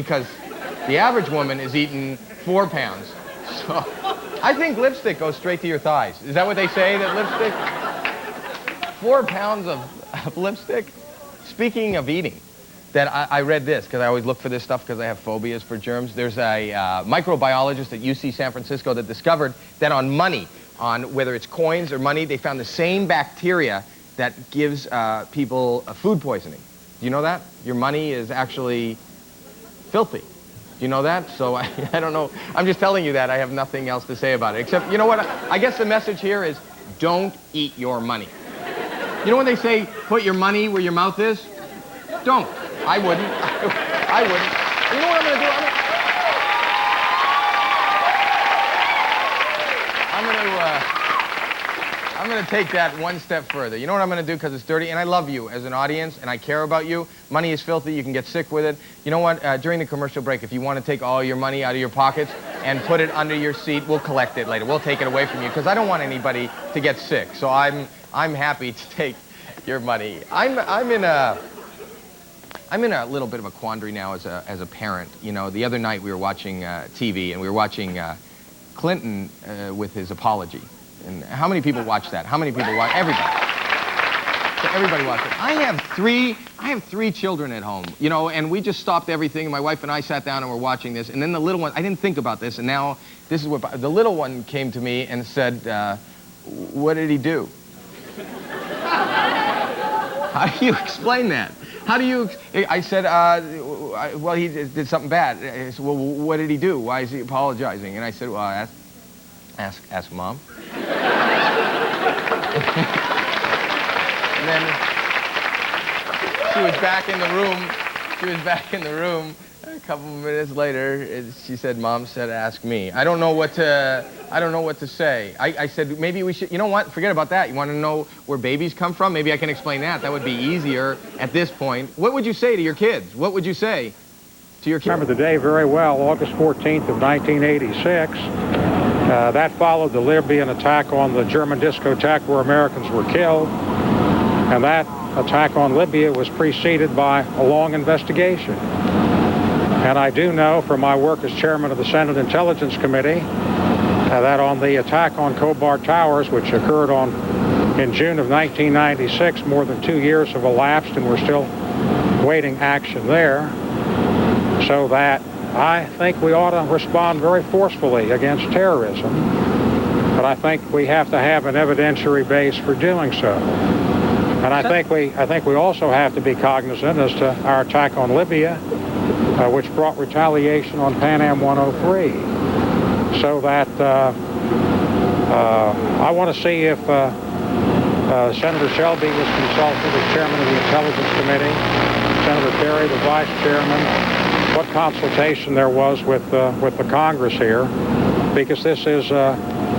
because the average woman is eating 4 pounds. So I think lipstick goes straight to your thighs. Is that what they say, that lipstick? 4 pounds of lipstick? Speaking of eating, that I read this, because I always look for this stuff because I have phobias for germs. There's a microbiologist at UC San Francisco that discovered that on money, on whether it's coins or money, they found the same bacteria that gives people food poisoning. Do you know that? Your money is actually filthy. Do you know that? So I don't know. I'm just telling you that. I have nothing else to say about it. Except, you know what? I guess the message here is don't eat your money. You know when they say put your money where your mouth is? Don't. I wouldn't. I wouldn't. You know what I'm going to do? I'm going to take that one step further. You know what I'm going to do, because it's dirty, and I love you as an audience, and I care about you. Money is filthy. You can get sick with it. You know what? During the commercial break, if you want to take all your money out of your pockets and put it under your seat, we'll collect it later. We'll take it away from you, because I don't want anybody to get sick. So I'm happy to take your money. I'm in a little bit of a quandary now as a parent. You know, the other night we were watching TV, and we were watching Clinton with his apology. And how many people watch that? How many people watch? Everybody. So everybody watched it. I have three children at home, you know, and we just stopped everything, and my wife and I sat down and we're watching this, and then the little one, I didn't think about this, and now this is what, the little one came to me and said, what did he do? How do you explain that? How do you, I said, well, he did something bad. I said, well, what did he do? Why is he apologizing? And I said, well, ask Mom. And then she was back in the room. A couple of minutes later, she said, Mom said, ask me. I don't know what to say. I said, maybe we should, you know what? Forget about that. You want to know where babies come from? Maybe I can explain that. That would be easier at this point. What would you say to your kids? What would you say to your kids? I remember the day very well, August 14th of 1986. That followed the Libyan attack on the German discotheque where Americans were killed. And that attack on Libya was preceded by a long investigation. And I do know from my work as chairman of the Senate Intelligence Committee that on the attack on Khobar Towers, which occurred in June of 1996, more than 2 years have elapsed and we're still waiting action there. So that I think we ought to respond very forcefully against terrorism, but I think we have to have an evidentiary base for doing so. And I think we also have to be cognizant as to our attack on Libya, which brought retaliation on Pan Am 103. So that I want to see if Senator Shelby was consulted as chairman of the Intelligence Committee, Senator Kerry, the vice chairman, what consultation there was with the Congress here, because this is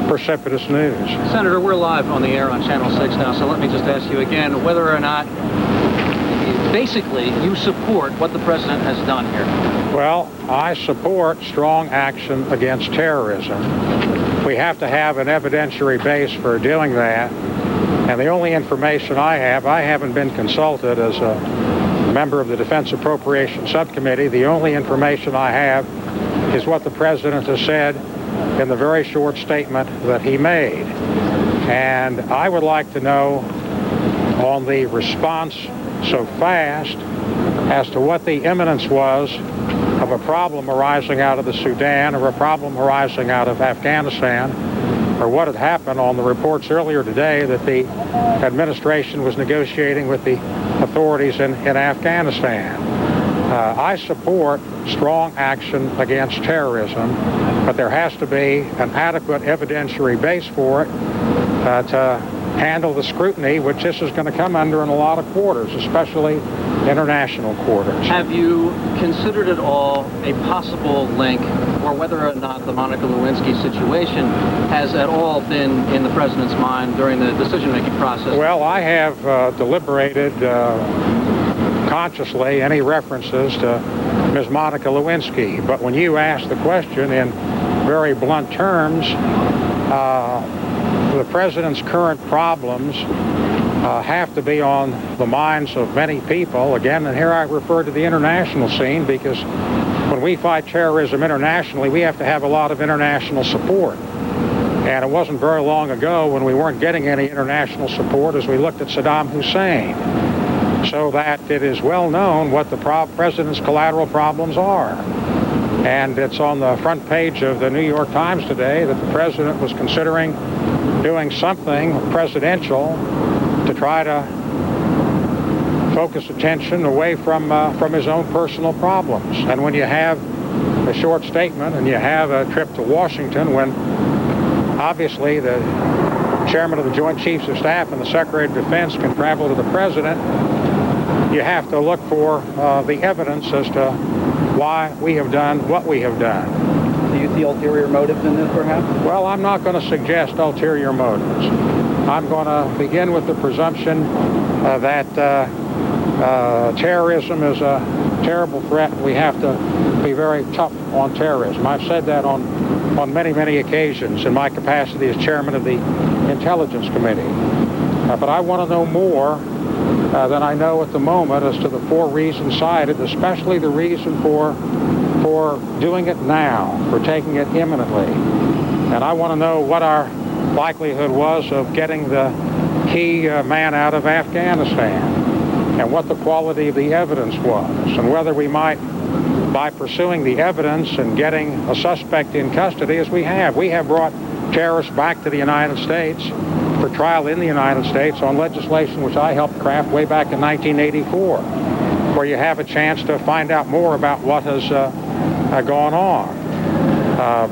precipitous news. Senator, we're live on the air on Channel 6 now, so let me just ask you again whether or not, basically, you support what the president has done here. Well, I support strong action against terrorism. We have to have an evidentiary base for doing that, and the only information I haven't been consulted as a member of the Defense Appropriations Subcommittee. The only information I have is what the president has said in the very short statement that he made. And I would like to know on the response so fast as to what the imminence was of a problem arising out of the Sudan or a problem arising out of Afghanistan, or what had happened on the reports earlier today that the administration was negotiating with the authorities in Afghanistan. I support strong action against terrorism, but there has to be an adequate evidentiary base for it to handle the scrutiny which this is going to come under in a lot of quarters, especially international quarters. Have you considered at all a possible link, or whether or not the Monica Lewinsky situation has at all been in the president's mind during the decision-making process? Well, I have deliberated consciously any references to Ms. Monica Lewinsky, but when you ask the question in very blunt terms, the president's current problems have to be on the minds of many people. Again, and here I refer to the international scene, because when when we fight terrorism internationally, we have to have a lot of international support. And it wasn't very long ago when we weren't getting any international support as we looked at Saddam Hussein. So that it is well known what the president's collateral problems are. And it's on the front page of the New York Times today that the president was considering doing something presidential to try to focus attention away from his own personal problems. And when you have a short statement and you have a trip to Washington when obviously the chairman of the Joint Chiefs of Staff and the Secretary of Defense can travel to the president, you have to look for the evidence as to why we have done what we have done. Do you see ulterior motives in this, perhaps? Well, I'm not going to suggest ulterior motives. I'm going to begin with the presumption that terrorism is a terrible threat. We have to be very tough on terrorism. I've said that on many, many occasions in my capacity as chairman of the Intelligence Committee. But I want to know more than I know at the moment as to the 4 reasons cited, especially the reason for doing it now, for taking it imminently. And I want to know what our likelihood was of getting the key man out of Afghanistan, and what the quality of the evidence was, and whether we might, by pursuing the evidence and getting a suspect in custody, as we have brought terrorists back to the United States for trial in the United States on legislation which I helped craft way back in 1984, where you have a chance to find out more about what has gone on.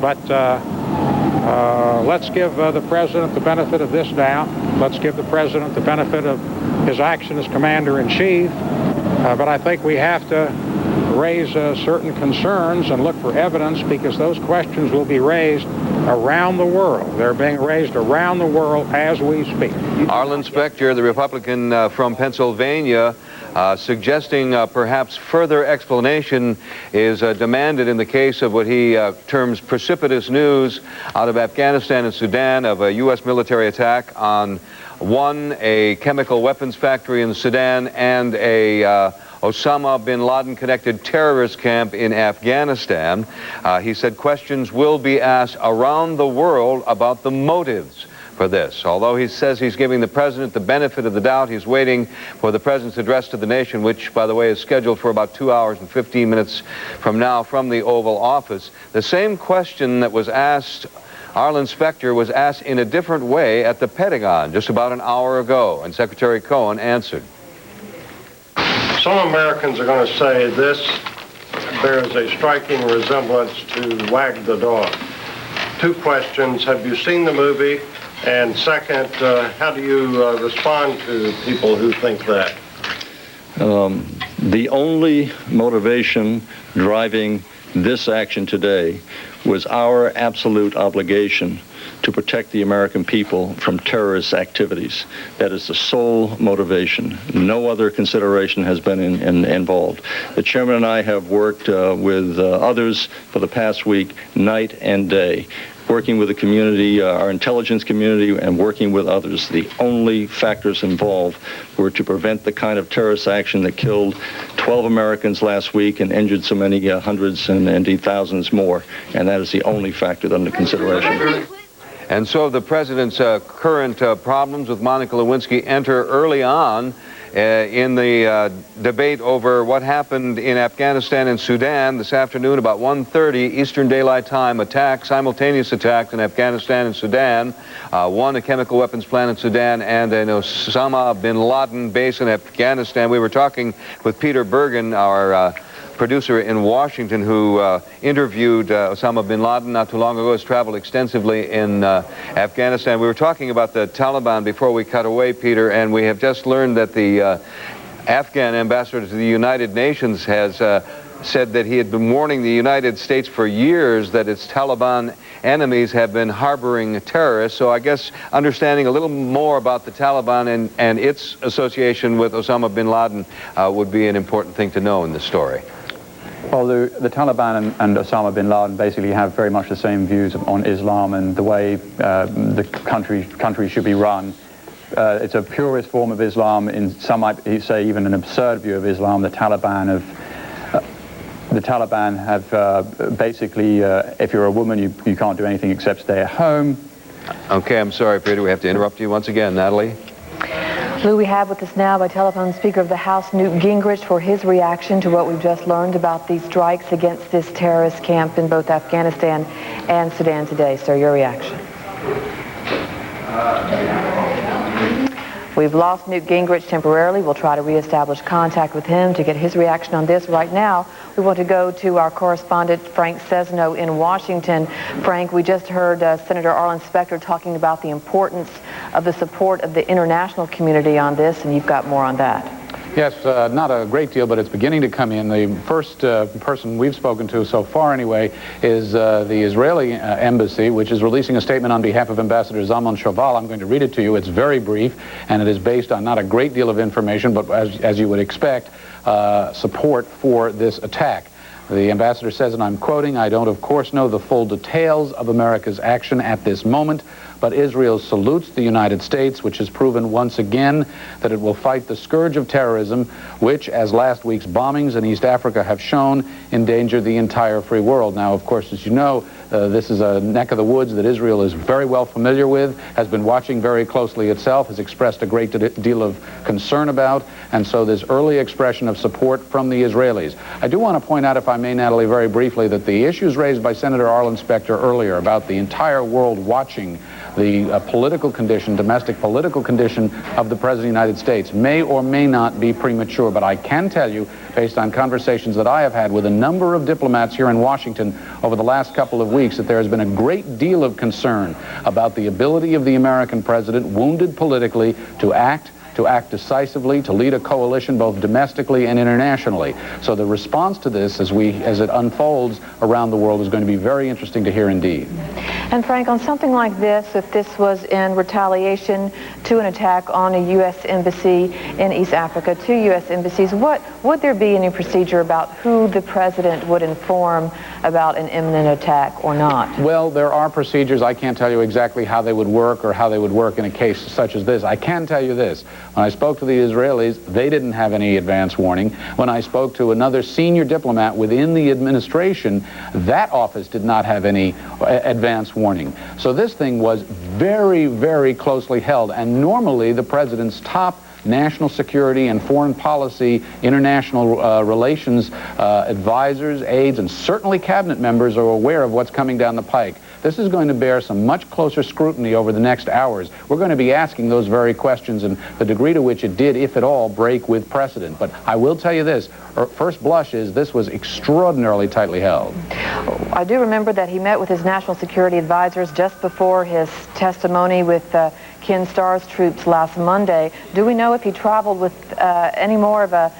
But let's give the president the benefit of this doubt. Let's give the president the benefit of his action as commander-in-chief. But I think we have to raise certain concerns and look for evidence, because those questions will be raised around the world. They're being raised around the world as we speak. Arlen Specter, the Republican from Pennsylvania, suggesting perhaps further explanation is demanded in the case of what he terms precipitous news out of Afghanistan and Sudan of a U.S. military attack on a chemical weapons factory in Sudan and a Osama bin Laden-connected terrorist camp in Afghanistan. He said questions will be asked around the world about the motives for this. Although he says he's giving the president the benefit of the doubt, he's waiting for the president's address to the nation, which, by the way, is scheduled for about 2 hours and 15 minutes from now from the Oval Office. The same question that was asked, Arlen Specter, was asked in a different way at the Pentagon just about an hour ago, and Secretary Cohen answered. Some Americans are going to say this bears a striking resemblance to Wag the Dog. 2 questions. Have you seen the movie? And second, how do you respond to people who think that? The only motivation driving this action today was our absolute obligation to protect the American people from terrorist activities. That is the sole motivation. No other consideration has been involved. The chairman and I have worked with others for the past week, night and day, working with the community, our intelligence community, and working with others. The only factors involved were to prevent the kind of terrorist action that killed 12 Americans last week and injured so many hundreds and indeed thousands more. And that is the only factor under consideration. And so the president's current problems with Monica Lewinsky enter early on in the debate over what happened in Afghanistan and Sudan this afternoon about 1:30 Eastern Daylight Time. Simultaneous attacks in Afghanistan and Sudan. One, a chemical weapons plant in Sudan, and an Osama bin Laden base in Afghanistan. We were talking with Peter Bergen, our producer in Washington, who interviewed Osama bin Laden not too long ago, has traveled extensively in Afghanistan. We were talking about the Taliban before we cut away, Peter, and we have just learned that the Afghan ambassador to the United Nations has said that he had been warning the United States for years that its Taliban enemies have been harboring terrorists. So I guess understanding a little more about the Taliban and its association with Osama bin Laden would be an important thing to know in this story. Well, the Taliban and Osama bin Laden basically have very much the same views on Islam and the way the country should be run. It's a purist form of Islam. In some might say even an absurd view of Islam. The the Taliban have basically, if you're a woman, you can't do anything except stay at home. Okay, I'm sorry, Peter. We have to interrupt you once again. Natalie? Lou, we have with us now by telephone Speaker of the House, Newt Gingrich, for his reaction to what we've just learned about these strikes against this terrorist camp in both Afghanistan and Sudan today. Sir, your reaction. We've lost Newt Gingrich temporarily. We'll try to reestablish contact with him to get his reaction on this. Right now, we want to go to our correspondent, Frank Sesno, in Washington. Frank, we just heard Senator Arlen Specter talking about the importance of the support of the international community on this, and you've got more on that. Yes, not a great deal, but it's beginning to come in. The first person we've spoken to so far, anyway, is the Israeli embassy, which is releasing a statement on behalf of Ambassador Zalman Shoval. I'm going to read it to you. It's very brief, and it is based on not a great deal of information, but as you would expect, support for this attack. The ambassador says, and I'm quoting, "I don't, of course, know the full details of America's action at this moment, but Israel salutes the United States, which has proven once again that it will fight the scourge of terrorism, which, as last week's bombings in East Africa have shown, endanger the entire free world." Now, of course, as you know, this is a neck of the woods that Israel is very well familiar with, has been watching very closely itself, has expressed a great deal of concern about, and so this early expression of support from the Israelis. I do want to point out, if I may, Natalie, very briefly, that the issues raised by Senator Arlen Specter earlier about the entire world watching the political condition, domestic political condition of the President of the United States may or may not be premature, but I can tell you, based on conversations that I have had with a number of diplomats here in Washington over the last couple of weeks, that there has been a great deal of concern about the ability of the American president, wounded politically, to act decisively, to lead a coalition both domestically and internationally. So the response to this as it unfolds around the world is going to be very interesting to hear indeed. And Frank, on something like this, if this was in retaliation to an attack on a U.S. embassy in East Africa, 2 U.S. embassies, would there be any procedure about who the president would inform about an imminent attack or not? Well, there are procedures. I can't tell you exactly how they would work or how they would work in a case such as this. I can tell you this. When I spoke to the Israelis, they didn't have any advance warning. When I spoke to another senior diplomat within the administration, that office did not have any advance warning. So this thing was very, very closely held. And normally the president's top national security and foreign policy, international relations advisors, aides, and certainly cabinet members are aware of what's coming down the pike. This is going to bear some much closer scrutiny over the next hours. We're going to be asking those very questions and the degree to which it did, if at all, break with precedent. But I will tell you this, first blush is this was extraordinarily tightly held. I do remember that he met with his national security advisors just before his testimony with Ken Starr's troops last Monday. Do we know if he traveled with any more of a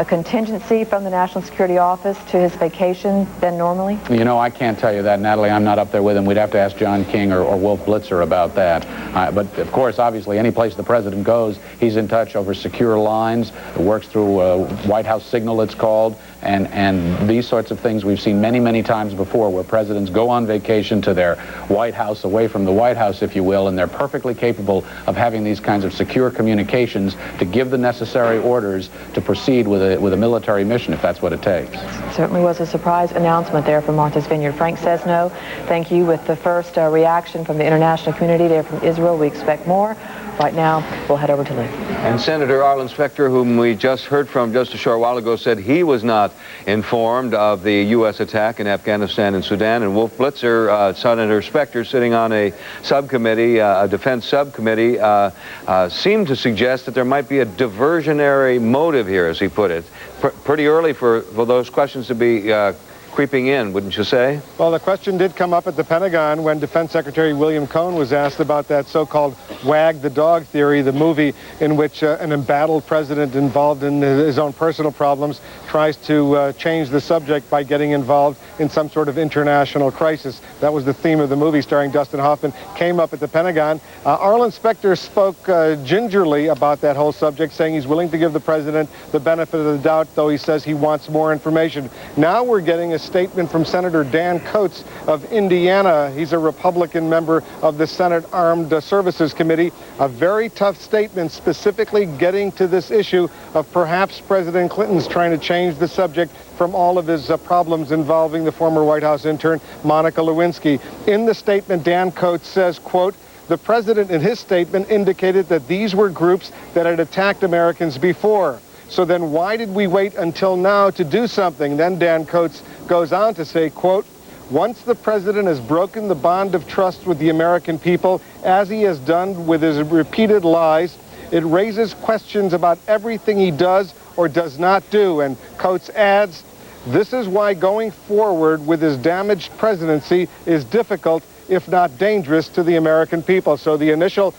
contingency from the National Security Office to his vacation than normally? You know, I can't tell you that, Natalie. I'm not up there with him. We'd have to ask John King or Wolf Blitzer about that. But, of course, obviously, any place the president goes, he's in touch over secure lines. It works through White House Signal, it's called. And these sorts of things we've seen many, many times before, where presidents go on vacation to their White House, away from the White House, if you will, and they're perfectly capable of having these kinds of secure communications to give the necessary orders to proceed with a military mission, if that's what it takes. Certainly was a surprise announcement there from Martha's Vineyard. Frank Sesno, thank you with the first reaction from the international community there from Israel. We expect more. Right now, we'll head over to Lou. And Senator Arlen Specter, whom we just heard from just a short while ago, said he was not informed of the U.S. attack in Afghanistan and Sudan. And Wolf Blitzer, Senator Specter, sitting on a subcommittee, a defense subcommittee, seemed to suggest that there might be a diversionary motive here, as he put it. Pretty early for those questions to be creeping in, wouldn't you say? Well, the question did come up at the Pentagon when Defense Secretary William Cohn was asked about that so-called wag the dog theory, the movie in which an embattled president involved in his own personal problems tries to change the subject by getting involved in some sort of international crisis. That was the theme of the movie starring Dustin Hoffman, came up at the Pentagon. Arlen Specter spoke gingerly about that whole subject, saying he's willing to give the president the benefit of the doubt, though he says he wants more information. Now we're getting a statement from Senator Dan Coates of Indiana. He's a Republican member of the Senate Armed Services Committee. A very tough statement, specifically getting to this issue of perhaps President Clinton's trying to change the subject from all of his problems involving the former White House intern, Monica Lewinsky. In the statement, Dan Coates says, quote, "The president in his statement indicated that these were groups that had attacked Americans before. So then why did we wait until now to do something?" Then Dan Coates goes on to say, quote, "Once the president has broken the bond of trust with the American people, as he has done with his repeated lies, it raises questions about everything he does or does not do." And Coates adds, "This is why going forward with his damaged presidency is difficult, if not dangerous, to the American people." So the initial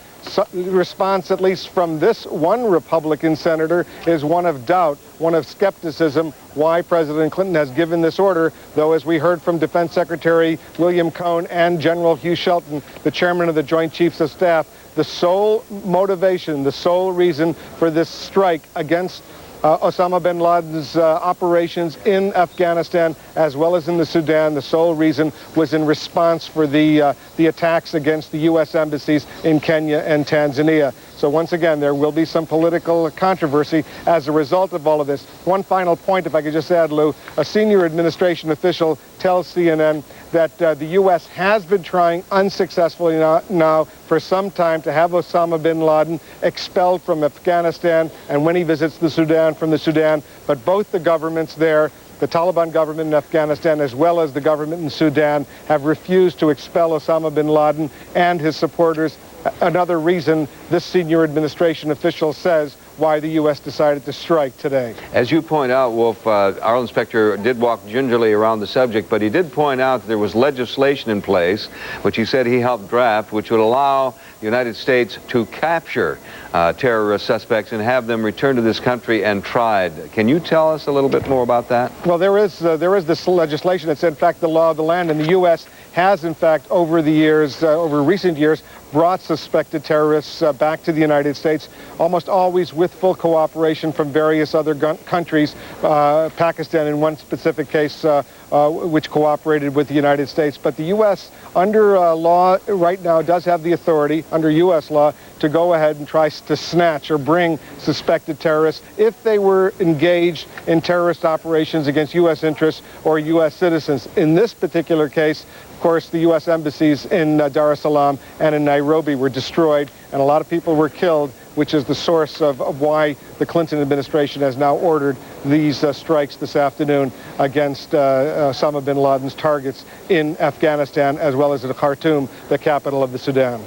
response, at least from this one Republican senator, is one of doubt, one of skepticism, why President Clinton has given this order, though as we heard from Defense Secretary William Cohn and General Hugh Shelton, the chairman of the Joint Chiefs of Staff, the sole motivation, the sole reason for this strike against Osama bin Laden's operations in Afghanistan as well as in the Sudan, the sole reason was in response for the attacks against the U.S. embassies in Kenya and Tanzania. So once again, there will be some political controversy as a result of all of this. One final point, if I could just add, Lou, a senior administration official tells CNN that the U.S. has been trying unsuccessfully now for some time to have Osama bin Laden expelled from Afghanistan, and when he visits the Sudan, from the Sudan. But both the governments there, the Taliban government in Afghanistan as well as the government in Sudan, have refused to expel Osama bin Laden and his supporters. Another reason this senior administration official says why the U.S. decided to strike today. As you point out, Wolf, our inspector did walk gingerly around the subject, but he did point out that there was legislation in place, which he said he helped draft, which would allow the United States to capture terrorist suspects and have them returned to this country and tried. Can you tell us a little bit more about that? Well, there is this legislation. It's in fact the law of the land, and the U.S. has in fact over the years, over recent years, brought suspected terrorists back to the United States, almost always with full cooperation from various other countries, Pakistan in one specific case, which cooperated with the United States. But the U.S. under law right now does have the authority, under U.S. law, to go ahead and try to snatch or bring suspected terrorists if they were engaged in terrorist operations against U.S. interests or U.S. citizens. In this particular case, of course, the U.S. embassies in Dar es Salaam and in Nairobi were destroyed, and a lot of people were killed, which is the source of why the Clinton administration has now ordered these strikes this afternoon against Osama bin Laden's targets in Afghanistan as well as in Khartoum, the capital of the Sudan.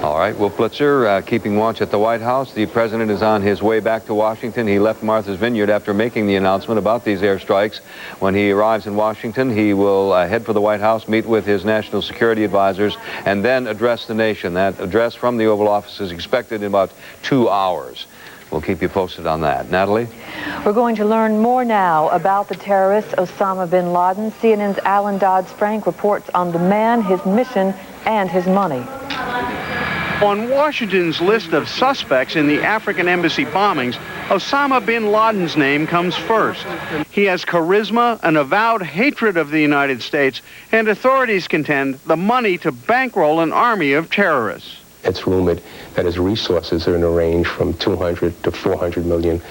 All right, Wolf Blitzer, keeping watch at the White House. The president is on his way back to Washington. He left Martha's Vineyard after making the announcement about these airstrikes. When he arrives in Washington, he will head for the White House, meet with his national security advisors, and then address the nation. That address from the Oval Office is expected in about 2 hours. We'll keep you posted on that. Natalie? We're going to learn more now about the terrorist Osama bin Laden. CNN's Alan Dodds-Frank reports on the man, his mission, and his money. On Washington's list of suspects in the African embassy bombings, Osama bin Laden's name comes first. He has charisma, an avowed hatred of the United States, and authorities contend the money to bankroll an army of terrorists. It's rumored that his resources are in a range from $200 to $400 million,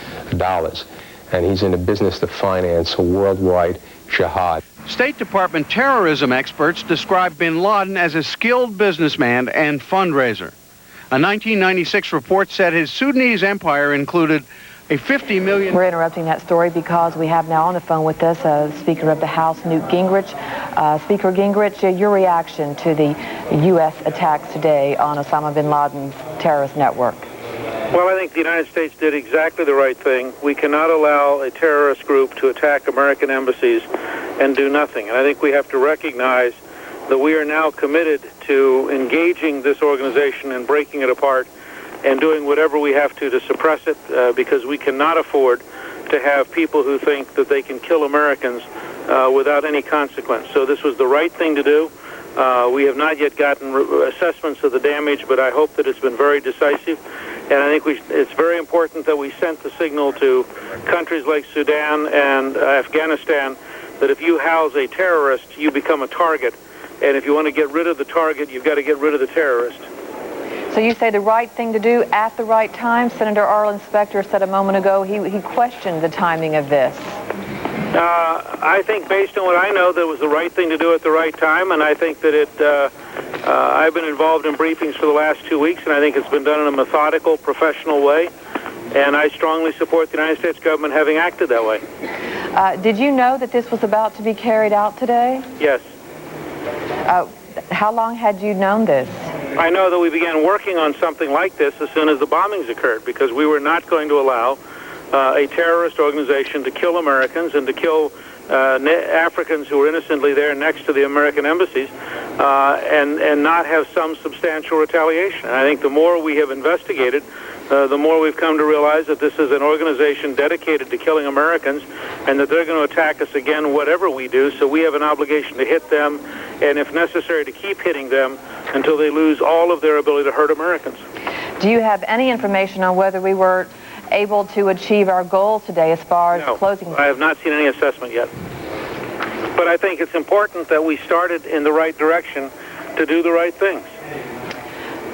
and he's in the business to finance a worldwide jihad. State Department terrorism experts describe bin Laden as a skilled businessman and fundraiser. A 1996 report said his Sudanese empire included a $50 million... We're interrupting that story because we have now on the phone with us Speaker of the House, Newt Gingrich. Speaker Gingrich, your reaction to the U.S. attacks today on Osama bin Laden's terrorist network? Well, I think the United States did exactly the right thing. We cannot allow a terrorist group to attack American embassies and do nothing. And I think we have to recognize that we are now committed to engaging this organization and breaking it apart and doing whatever we have to suppress it, because we cannot afford to have people who think that they can kill Americans without any consequence. So this was the right thing to do. We have not yet gotten assessments of the damage, but I hope that it's been very decisive. And I think it's very important that we sent the signal to countries like Sudan and Afghanistan that if you house a terrorist, you become a target. And if you want to get rid of the target, you've got to get rid of the terrorist. So you say the right thing to do at the right time? Senator Arlen Specter said a moment ago he questioned the timing of this. I think based on what I know, that was the right thing to do at the right time, and I think that I've been involved in briefings for the last 2 weeks, and I think it's been done in a methodical, professional way, and I strongly support the United States government having acted that way. Did you know that this was about to be carried out today? Yes. How long had you known this? I know that we began working on something like this as soon as the bombings occurred, because we were not going to allow a terrorist organization to kill Americans and to kill Africans who were innocently there next to the American embassies and not have some substantial retaliation. And I think the more we have investigated, the more we've come to realize that this is an organization dedicated to killing Americans and that they're going to attack us again whatever we do, so we have an obligation to hit them and, if necessary, to keep hitting them until they lose all of their ability to hurt Americans. Do you have any information on whether we were able to achieve our goal today as far as closing? I have not seen any assessment yet. But I think it's important that we started in the right direction to do the right things.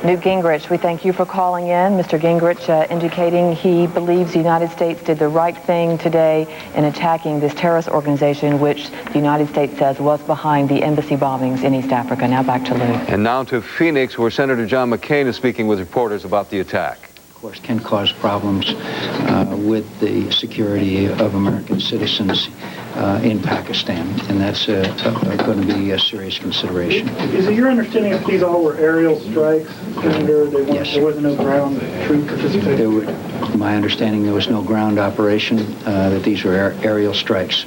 Newt Gingrich, we thank you for calling in. Mr. Gingrich indicating he believes the United States did the right thing today in attacking this terrorist organization, which the United States says was behind the embassy bombings in East Africa. Now back to Lou. And now to Phoenix, where Senator John McCain is speaking with reporters about the attack. Of course, can cause problems with the security of American citizens in Pakistan, and that's going to be a serious consideration. Is it your understanding that these all were aerial strikes, Senator? Yes. There wasn't no ground troop participation? My understanding, there was no ground operation, that these were aerial strikes.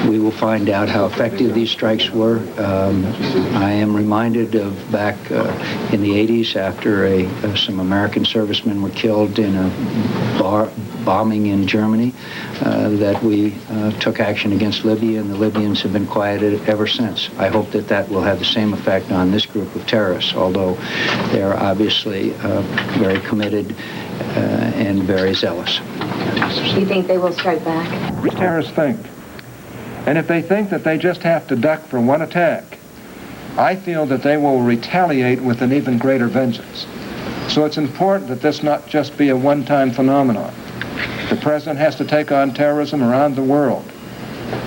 We will find out how effective these strikes were. I am reminded of back in the 80s after some American servicemen were killed in a bombing in Germany, that we took action against Libya, and the Libyans have been quieted ever since. I hope that that will have the same effect on this group of terrorists, although they are obviously very committed and very zealous. Do you think they will strike back? Terrorists think. And if they think that they just have to duck for one attack, I feel that they will retaliate with an even greater vengeance. So it's important that this not just be a one-time phenomenon. The president has to take on terrorism around the world,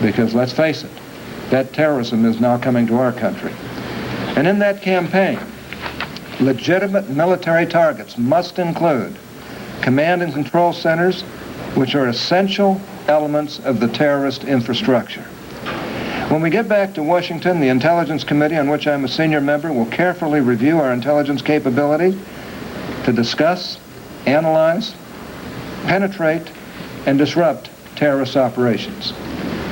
because let's face it, that terrorism is now coming to our country. And in that campaign, legitimate military targets must include command and control centers, which are essential elements of the terrorist infrastructure. When we get back to Washington, the Intelligence Committee, on which I'm a senior member, will carefully review our intelligence capability to discuss, analyze, penetrate, and disrupt terrorist operations.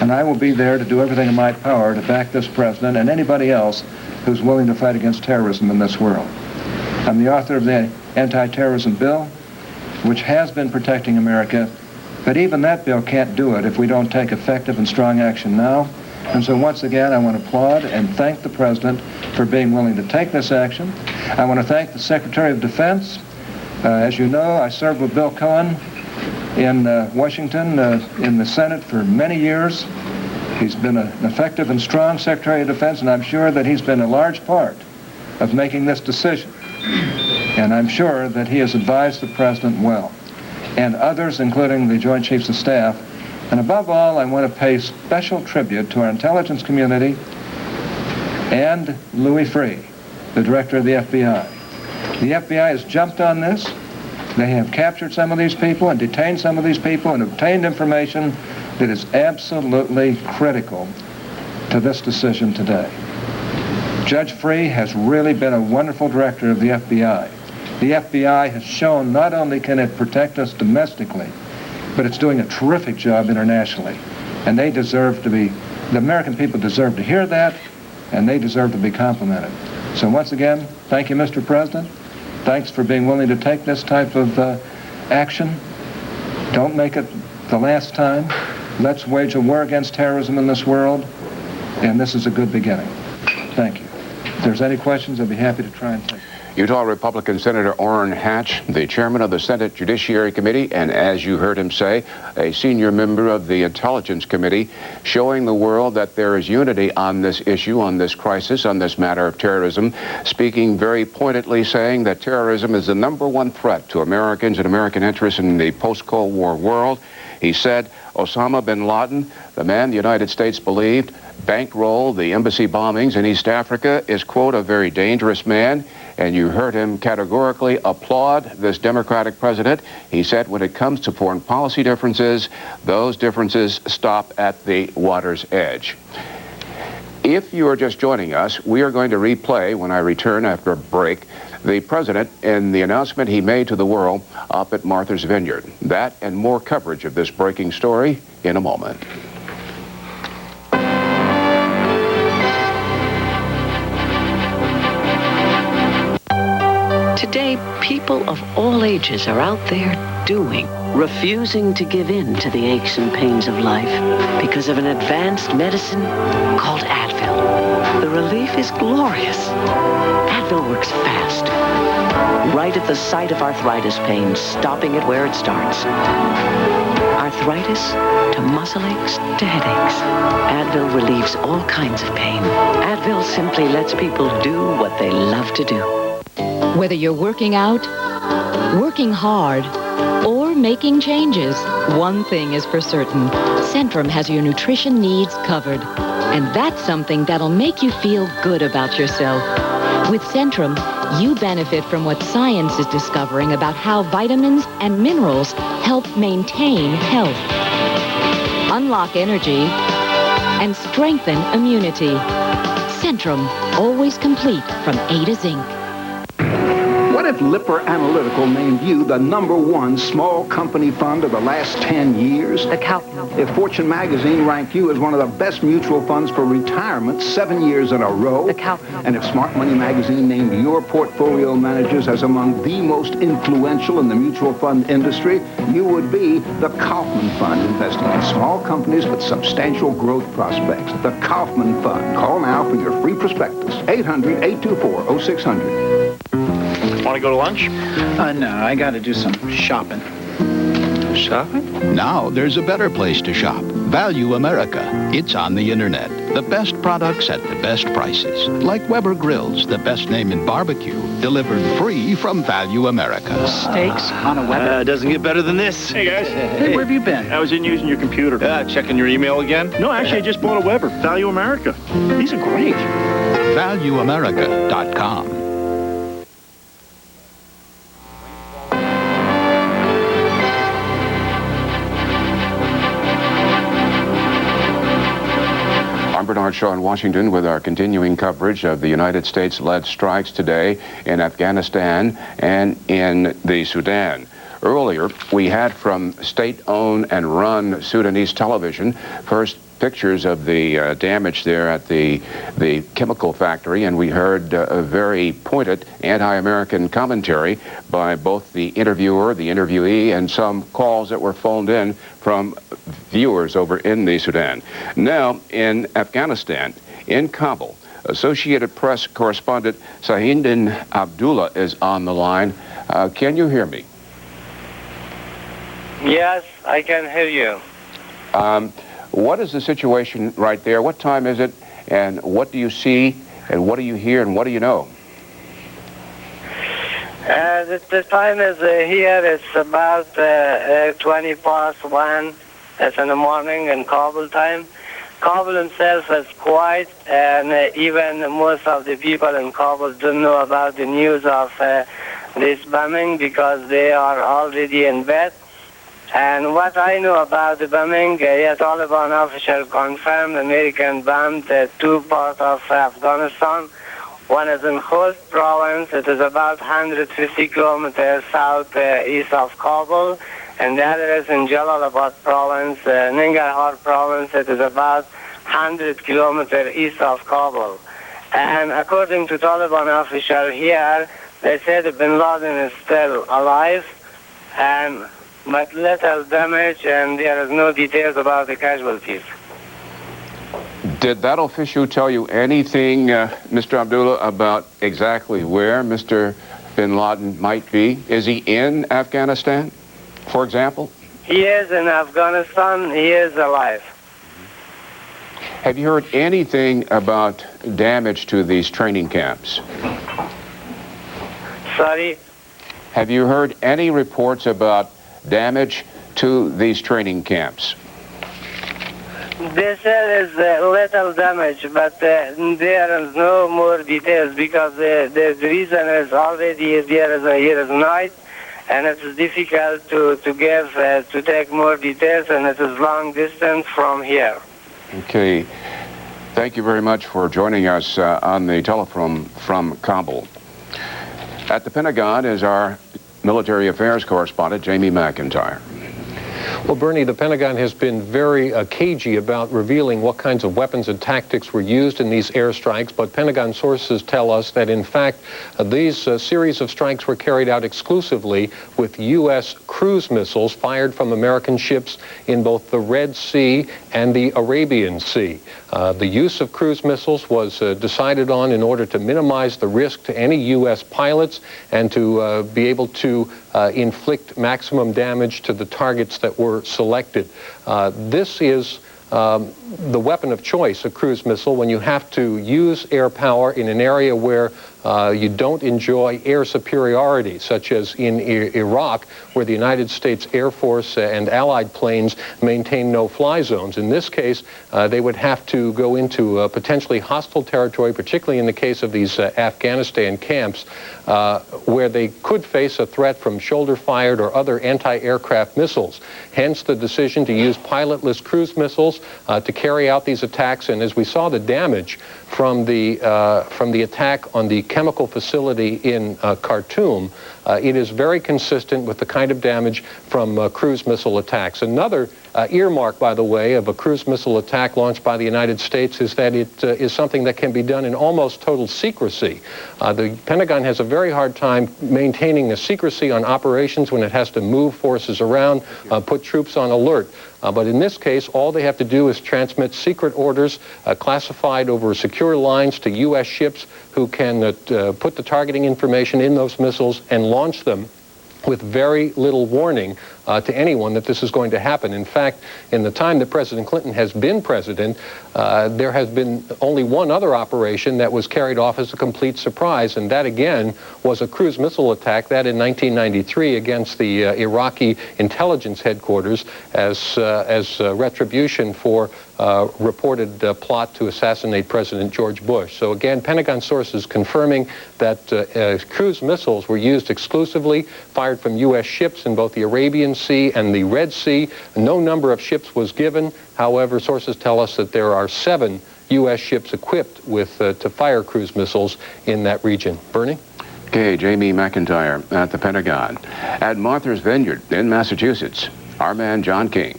And I will be there to do everything in my power to back this president and anybody else who's willing to fight against terrorism in this world. I'm the author of the anti-terrorism bill, which has been protecting America, but even that bill can't do it if we don't take effective and strong action now. And so once again, I want to applaud and thank the president for being willing to take this action. I want to thank the Secretary of Defense. As you know, I served with Bill Cohen in Washington in the Senate for many years. He's been an effective and strong Secretary of Defense, and I'm sure that he's been a large part of making this decision. And I'm sure that he has advised the president well, and others, including the Joint Chiefs of Staff. And above all, I want to pay special tribute to our intelligence community and Louis Freeh, the director of the FBI. The FBI has jumped on this. They have captured some of these people and detained some of these people and obtained information that is absolutely critical to this decision today. Judge Freeh has really been a wonderful director of the FBI. The FBI has shown not only can it protect us domestically, but it's doing a terrific job internationally. And they deserve to be, the American people deserve to hear that, and they deserve to be complimented. So once again, thank you, Mr. President. Thanks for being willing to take this type of action. Don't make it the last time. Let's wage a war against terrorism in this world, and this is a good beginning. Thank you. If there's any questions, I'd be happy to try and take them. Utah Republican Senator Orrin Hatch, the chairman of the Senate Judiciary Committee, and as you heard him say, a senior member of the Intelligence Committee, showing the world that there is unity on this issue, on this crisis, on this matter of terrorism, speaking very pointedly, saying that terrorism is the #1 threat to Americans and American interests in the post-Cold War world. He said Osama bin Laden, the man the United States believed bankrolled the embassy bombings in East Africa, is, quote, a very dangerous man. And you heard him categorically applaud this Democratic president. He said when it comes to foreign policy differences, those differences stop at the water's edge. If you are just joining us, we are going to replay, when I return after a break, the president and the announcement he made to the world up at Martha's Vineyard. That and more coverage of this breaking story in a moment. Today, people of all ages are out there doing, refusing to give in to the aches and pains of life because of an advanced medicine called Advil. The relief is glorious. Advil works fast, right at the site of arthritis pain, stopping it where it starts. Arthritis to muscle aches to headaches. Advil relieves all kinds of pain. Advil simply lets people do what they love to do. Whether you're working out, working hard, or making changes, one thing is for certain. Centrum has your nutrition needs covered. And that's something that'll make you feel good about yourself. With Centrum, you benefit from what science is discovering about how vitamins and minerals help maintain health, unlock energy, and strengthen immunity. Centrum, always complete from A to Zinc. What if Lipper Analytical named you the #1 small company fund of the last 10 years? If Fortune magazine ranked you as one of the best mutual funds for retirement 7 years in a row? And if Smart Money magazine named your portfolio managers as among the most influential in the mutual fund industry, you would be the Kaufman Fund, investing in small companies with substantial growth prospects. The Kaufman Fund. Call now for your free prospectus. 800-824-0600. Want to go to lunch? No, I got to do some shopping. Shopping? Now there's a better place to shop. Value America. It's on the internet. The best products at the best prices. Like Weber Grills, the best name in barbecue, delivered free from Value America. Steaks on a Weber. Doesn't get better than this. Hey, guys. Hey, where have you been? I was in using your computer. Checking your email again? No, actually, I just bought a Weber. Value America. These are great. ValueAmerica.com. Bernard Shaw in Washington with our continuing coverage of the United States-led strikes today in Afghanistan and in the Sudan. Earlier, we had from state-owned and run Sudanese television first pictures of the damage there at the chemical factory, and we heard a very pointed anti-American commentary by both the interviewer, the interviewee, and some calls that were phoned in from viewers over in the Sudan. Now, in Afghanistan, in Kabul, Associated Press correspondent Sahindin Abdullah is on the line. Can you hear me? Yes, I can hear you. What is the situation right there? What time is it? And what do you see? And what do you hear? And what do you know? The time is here. It's about 20 past 1. It's in the morning in Kabul time. Kabul itself is quiet, and even most of the people in Kabul don't know about the news of this bombing because they are already in bed. And what I know about the bombing, a Taliban official confirmed American bombed 2 parts of Afghanistan. One is in Khost province. It is about 150 kilometers southeast of Kabul. And the other is in Jalalabad province, Nangarhar province. It is about 100 kilometers east of Kabul. And according to Taliban official here, they said bin Laden is still alive, but little damage, and there is no details about the casualties. Did that official tell you anything, Mr. Abdullah, about exactly where Mr. bin Laden might be? Is he in Afghanistan, for example? He is in Afghanistan. He is alive. Have you heard anything about damage to these training camps? Sorry? Have you heard any reports about damage to these training camps? They said it's little damage, but there is no more details because the reason is already here is night, and it is difficult to take more details, and it is long distance from here. Okay. Thank you very much for joining us on the telephone from Kabul. At the Pentagon is our military affairs correspondent, Jamie McIntyre. Well, Bernie, the Pentagon has been very cagey about revealing what kinds of weapons and tactics were used in these airstrikes, but Pentagon sources tell us that, in fact, these series of strikes were carried out exclusively with U.S. cruise missiles fired from American ships in both the Red Sea and the Arabian Sea. The use of cruise missiles was decided on in order to minimize the risk to any U.S. pilots and to be able to inflict maximum damage to the targets that were selected. This is the weapon of choice, a cruise missile, when you have to use air power in an area where you don't enjoy air superiority, such as in Iraq, where the United States Air Force and Allied planes maintain no-fly zones. In this case, they would have to go into potentially hostile territory, particularly in the case of these Afghanistan camps, where they could face a threat from shoulder-fired or other anti-aircraft missiles. Hence the decision to use pilotless cruise missiles to carry out these attacks. And as we saw the damage from the attack on the chemical facility in Khartoum, it is very consistent with the kind of damage from cruise missile attacks. Another earmark, by the way, of a cruise missile attack launched by the United States is that it is something that can be done in almost total secrecy. The Pentagon has a very hard time maintaining the secrecy on operations when it has to move forces around, put troops on alert. But in this case, all they have to do is transmit secret orders classified over secure lines to U.S. ships who can put the targeting information in those missiles and launch them with very little warning to anyone that this is going to happen. In fact, in the time that President Clinton has been president, there has been only one other operation that was carried off as a complete surprise, and that again was a cruise missile attack, that in 1993 against the Iraqi intelligence headquarters as retribution for reported plot to assassinate President George Bush. So again, Pentagon sources confirming that cruise missiles were used exclusively, fired from U.S. ships in both the Arabian Sea and the Red Sea. No number of ships was given. However, sources tell us that there are 7 U.S. ships equipped with to fire cruise missiles in that region. Bernie? Okay, Jamie McIntyre at the Pentagon. At Martha's Vineyard in Massachusetts, our man John King.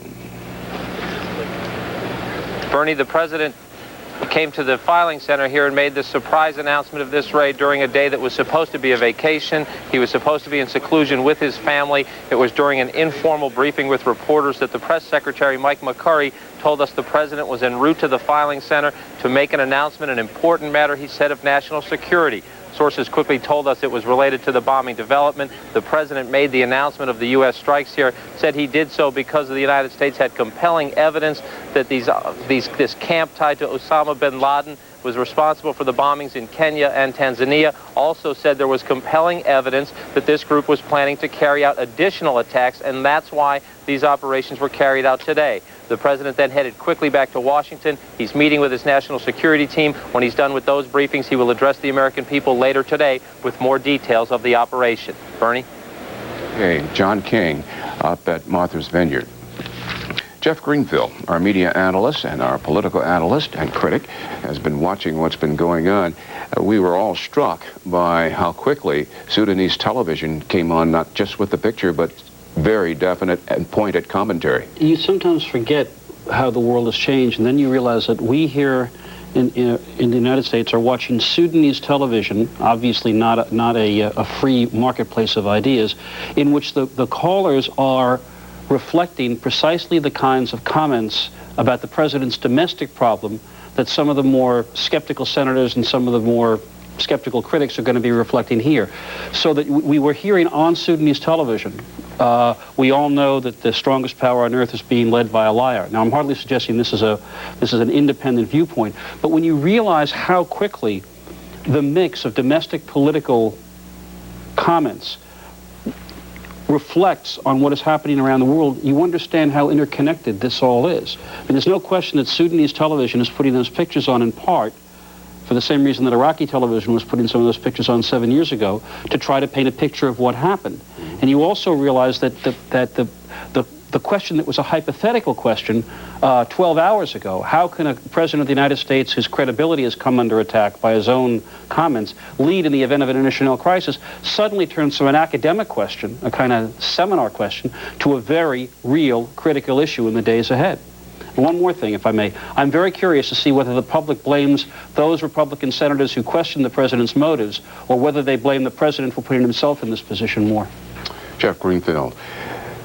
Bernie, the president came to the filing center here and made the surprise announcement of this raid during a day that was supposed to be a vacation. He was supposed to be in seclusion with his family. It was during an informal briefing with reporters that the press secretary, Mike McCurry, told us the president was en route to the filing center to make an announcement, an important matter, he said, of national security. Sources quickly told us it was related to the bombing development. The president made the announcement of the U.S. strikes here, said he did so because the United States had compelling evidence that this camp tied to Osama bin Laden was responsible for the bombings in Kenya and Tanzania. Also said there was compelling evidence that this group was planning to carry out additional attacks, and that's why these operations were carried out today. The president then headed quickly back to Washington. He's meeting with his national security team. When he's done with those briefings, he will address the American people later today with more details of the operation. Bernie? Okay, John King up at Martha's Vineyard. Jeff Greenfield, our media analyst and our political analyst and critic, has been watching what's been going on. We were all struck by how quickly Sudanese television came on, not just with the picture, but very definite and pointed commentary. You sometimes forget how the world has changed, and then you realize that we here in the United States are watching Sudanese television, obviously not a free marketplace of ideas, in which the callers are reflecting precisely the kinds of comments about the president's domestic problem that some of the more skeptical senators and some of the more skeptical critics are going to be reflecting here. So that we were hearing on Sudanese television, we all know that the strongest power on earth is being led by a liar. Now, I'm hardly suggesting this is an independent viewpoint, but when you realize how quickly the mix of domestic political comments reflects on what is happening around the world, you understand how interconnected this all is. And there's no question that Sudanese television is putting those pictures on in part for the same reason that Iraqi television was putting some of those pictures on 7 years ago, to try to paint a picture of what happened. And you also realize that the question that was a hypothetical question 12 hours ago, how can a president of the United States whose credibility has come under attack by his own comments lead in the event of an international crisis, suddenly turns from an academic question, a kind of seminar question, to a very real critical issue in the days ahead. One more thing, if I may. I'm very curious to see whether the public blames those Republican senators who question the president's motives, or whether they blame the president for putting himself in this position more. Jeff Greenfield.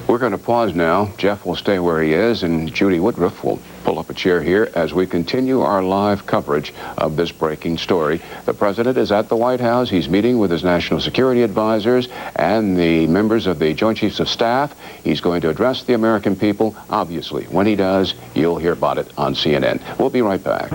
We're going to pause now. Jeff will stay where he is, and Judy Woodruff will pull up a chair here as we continue our live coverage of this breaking story. The president is at the White House. He's meeting with his national security advisors and the members of the Joint Chiefs of Staff. He's going to address the American people. Obviously, when he does, you'll hear about it on CNN. We'll be right back.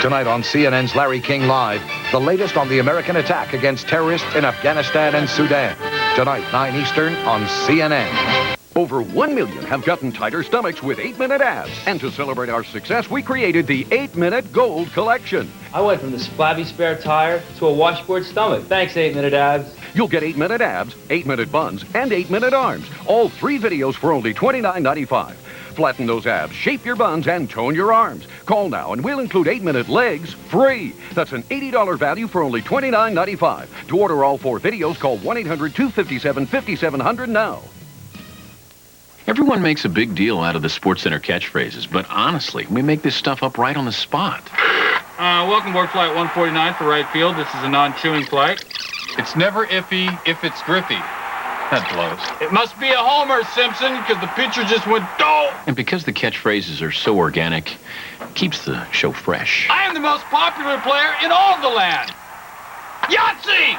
Tonight on CNN's Larry King Live, the latest on the American attack against terrorists in Afghanistan and Sudan. Tonight, 9 Eastern on CNN. Over 1 million have gotten tighter stomachs with 8-minute abs. And to celebrate our success, we created the 8-minute Gold Collection. I went from the flabby spare tire to a washboard stomach. Thanks, 8-minute abs. You'll get 8-minute abs, 8-minute buns, and 8-minute arms. All 3 videos for only $29.95. Flatten those abs, shape your buns, and tone your arms. Call now and we'll include 8-minute legs free. That's an $80 value for only $29.95. To order all 4 videos, call 1-800-257-5700 now. Everyone makes a big deal out of the SportsCenter catchphrases, but honestly, we make this stuff up right on the spot. Welcome aboard Flight 149 for right field. This is a non-chewing flight. It's never iffy if it's Griffey. That blows. It must be a homer, Simpson, because the pitcher just went dough. And because the catchphrases are so organic, keeps the show fresh. I am the most popular player in all of the land. Yahtzee!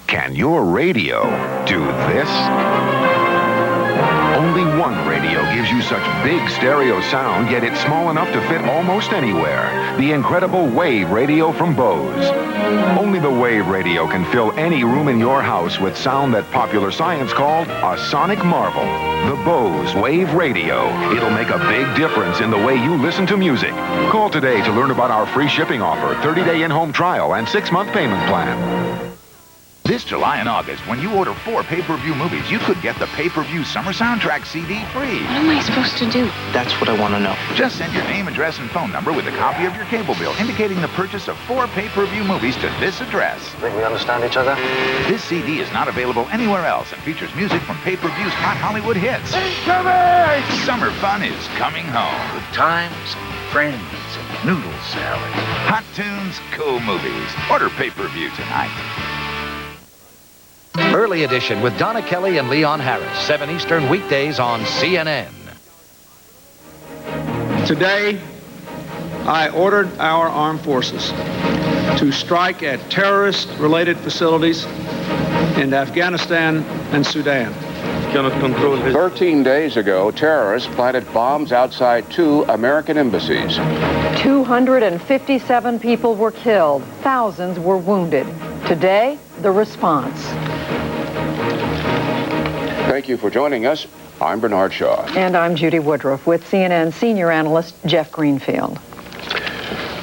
Can your radio do this? Only one radio gives you such big stereo sound, yet it's small enough to fit almost anywhere. The incredible Wave Radio from Bose. Only the Wave Radio can fill any room in your house with sound that popular science called a sonic marvel. The Bose Wave Radio. It'll make a big difference in the way you listen to music. Call today to learn about our free shipping offer, 30-day in-home trial, and 6-month payment plan. This July and August, when you order 4 pay-per-view movies, you could get the pay-per-view summer soundtrack CD free. What am I supposed to do? That's what I want to know. Just send your name, address, and phone number with a copy of your cable bill indicating the purchase of 4 pay-per-view movies to this address. Think we understand each other? This CD is not available anywhere else and features music from pay-per-view's hot Hollywood hits. Incoming! Summer fun is coming home. Good times, friends, and noodle salad. Hot tunes, cool movies. Order pay-per-view tonight. Early Edition with Donna Kelly and Leon Harris, 7 Eastern weekdays on CNN. Today, I ordered our armed forces to strike at terrorist-related facilities in Afghanistan and Sudan. 13 days ago, terrorists planted bombs outside 2 American embassies. 257 people were killed. Thousands were wounded. Today, the response. Thank you for joining us. I'm Bernard Shaw. And I'm Judy Woodruff with CNN senior analyst Jeff Greenfield.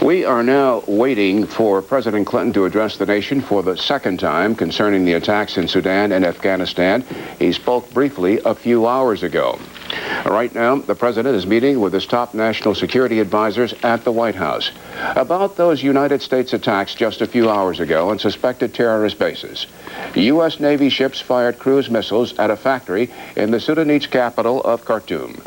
We are now waiting for President Clinton to address the nation for the second time concerning the attacks in Sudan and Afghanistan. He spoke briefly a few hours ago. Right now, the president is meeting with his top national security advisors at the White House about those United States attacks just a few hours ago on suspected terrorist bases. U.S. Navy ships fired cruise missiles at a factory in the Sudanese capital of Khartoum.